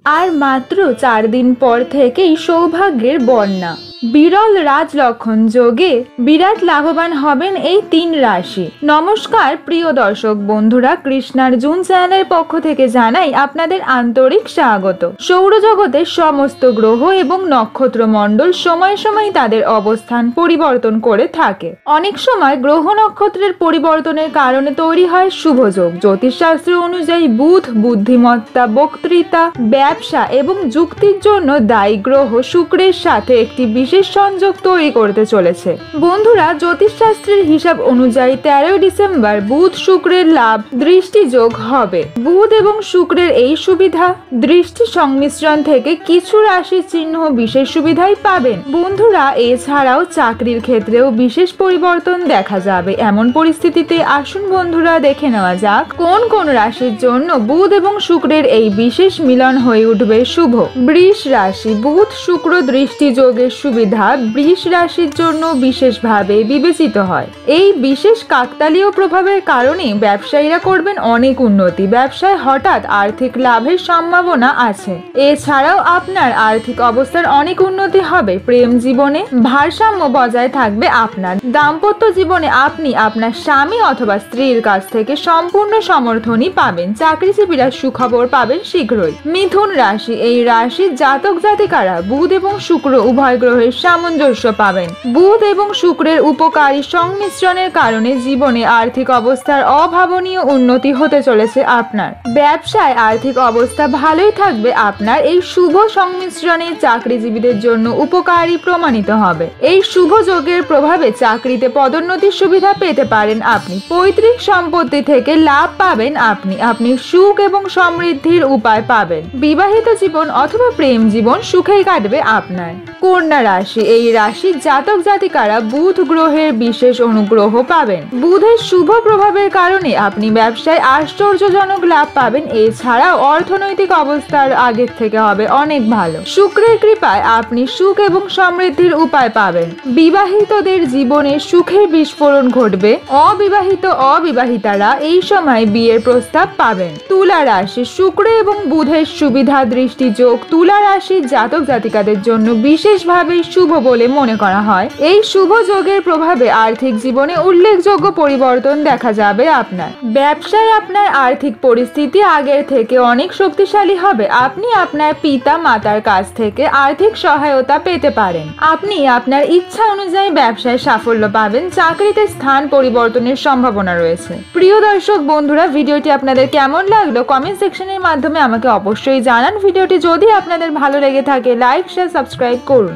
আর মাত্র 4 দিন পর থেকেই সৌভাগ্যের বন্যা। বিরল রাজলক্ষণ যোগে বিরাট লাভবান হবেন এই 3 রাশি। নমস্কার প্রিয় দর্শক বন্ধুরা, কৃষ্ণার্জুন চ্যানেলের পক্ষ থেকে জানাই আপনাদের আন্তরিক স্বাগত। সৌরজগতের সমস্ত গ্রহ এবং নক্ষত্র মণ্ডল সময় সময় তাদের অবস্থান পরিবর্তন করে থাকে। অনেক সময় গ্রহ নক্ষত্রের পরিবর্তনের কারণে তৈরি হয় শুভযোগ। জ্যোতিষশাস্ত্র অনুযায়ী বুধ বুদ্ধিমত্তা, বক্তৃতা, ব্যবসা এবং যুক্তির জন্য দায়ী গ্রহ শুক্রের সাথে একটি বিশেষ সংযোগ তৈরি করতে চলেছে। বন্ধুরা, জ্যোতিষশাস্ত্রের হিসাব অনুযায়ী 13 ডিসেম্বর বুধ শুক্রের লাভ দৃষ্টি যোগ হবে। বুধ এবং শুক্রের এই সুবিধা দৃষ্টি সংমিশ্রণ থেকে কিছু রাশি চিহ্ন বিশেষ সুবিধাই পাবেন। বন্ধুরা, এছাড়াও চাকরির ক্ষেত্রেও বিশেষ পরিবর্তন দেখা যাবে। এমন পরিস্থিতিতে আসুন বন্ধুরা দেখে নেওয়া যাক কোন কোন রাশির জন্য বুধ এবং শুক্রের এই বিশেষ মিলন হয়ে উঠবে শুভ। বৃষ রাশি। বুধ শুক্র দৃষ্টি যোগের সুবিধা বৃষ রাশির জন্য বিশেষভাবে বিবেচিত হয়। এই বিশেষ কাকতালীয় প্রভাবের কারণে ব্যবসায়ীরা করবেন অনেক উন্নতি। ব্যবসায় হঠাৎ আর্থিক লাভের সম্ভাবনা আছে। এছাড়াও আপনার আর্থিক অবস্থার অনেক উন্নতি হবে। প্রেম জীবনে ভারসাম্য বজায় থাকবে আপনার। দাম্পত্য জীবনে আপনি আপনার স্বামী অথবা স্ত্রীর কাছ থেকে সম্পূর্ণ সমর্থনই পাবেন। চাকরিজীবীরা সুখবর পাবেন শীঘ্রই। মিথুন রাশি। এই রাশির জাতক জাতিকারা বুধ এবং শুক্র উভয় গ্রহের সামঞ্জস্য পাবেন। বুধ এবং শুক্রের উপকারী সংমিশ্রণের কারণে জীবনে আর্থিক অবস্থার অভাবনীয় উন্নতি হতে চলেছে আপনার। ব্যবসায় আর্থিক অবস্থা ভালোই থাকবে আপনার। এই শুভ সংমিশ্রণে চাকরিজীবীদের জন্য উপকারী প্রমাণিত হবে। এই শুভ যোগের প্রভাবে চাকরিতে পদোন্নতির সুবিধা পেতে পারেন আপনি। পৈতৃক সম্পত্তি থেকে লাভ পাবেন আপনি সুখ এবং সমৃদ্ধির উপায় পাবেন। বিবাহিত জীবন অথবা প্রেম জীবন সুখেই কাটবে আপনার। কন্যা রাশি। এই রাশির জাতক জাতিকারা বুধ গ্রহের বিশেষ অনুগ্রহ পাবেন। বুধের শুভ প্রভাবের কারণে আপনি ব্যবসায় আশ্চর্যজনক লাভ পাবেন। এছাড়াও অর্থনৈতিক অবস্থার আগের থেকে হবে অনেক ভালো। শুক্রের কৃপায় আপনি সুখ এবং সমৃদ্ধির উপায় পাবেন। বিবাহিতদের জীবনে সুখের বিস্ফোরণ ঘটবে। অবিবাহিতারা এই সময় বিয়ের প্রস্তাব পাবেন। তুলা রাশি। শুক্র এবং বুধের সুবিধা দৃষ্টি যোগ তুলা রাশির জাতক জাতিকাদের জন্য বিশেষভাবে শুভ বলে মনে করা হয়। এই শুভ যোগের প্রভাবে আর্থিক জীবনে উল্লেখযোগ্য পরিবর্তন দেখা যাবে আপনার। ব্যবসায় আপনার আর্থিক পরিস্থিতি আগের থেকে অনেক শক্তিশালী হবে। আপনি আপনার পিতা মাতার কাছ থেকে আর্থিক সহায়তা পেতে পারেন। আপনি আপনার ইচ্ছা অনুযায়ী ব্যবসায় সাফল্য পাবেন। চাকরিতে স্থান পরিবর্তনের সম্ভাবনা রয়েছে। প্রিয় দর্শক বন্ধুরা, ভিডিওটি আপনাদের কেমন লাগলো কমেন্ট সেকশনের মাধ্যমে আমাকে অবশ্যই জানান। ভিডিওটি যদি আপনাদের ভালো লেগে থাকে লাইক শেয়ার সাবস্ক্রাইব করুন।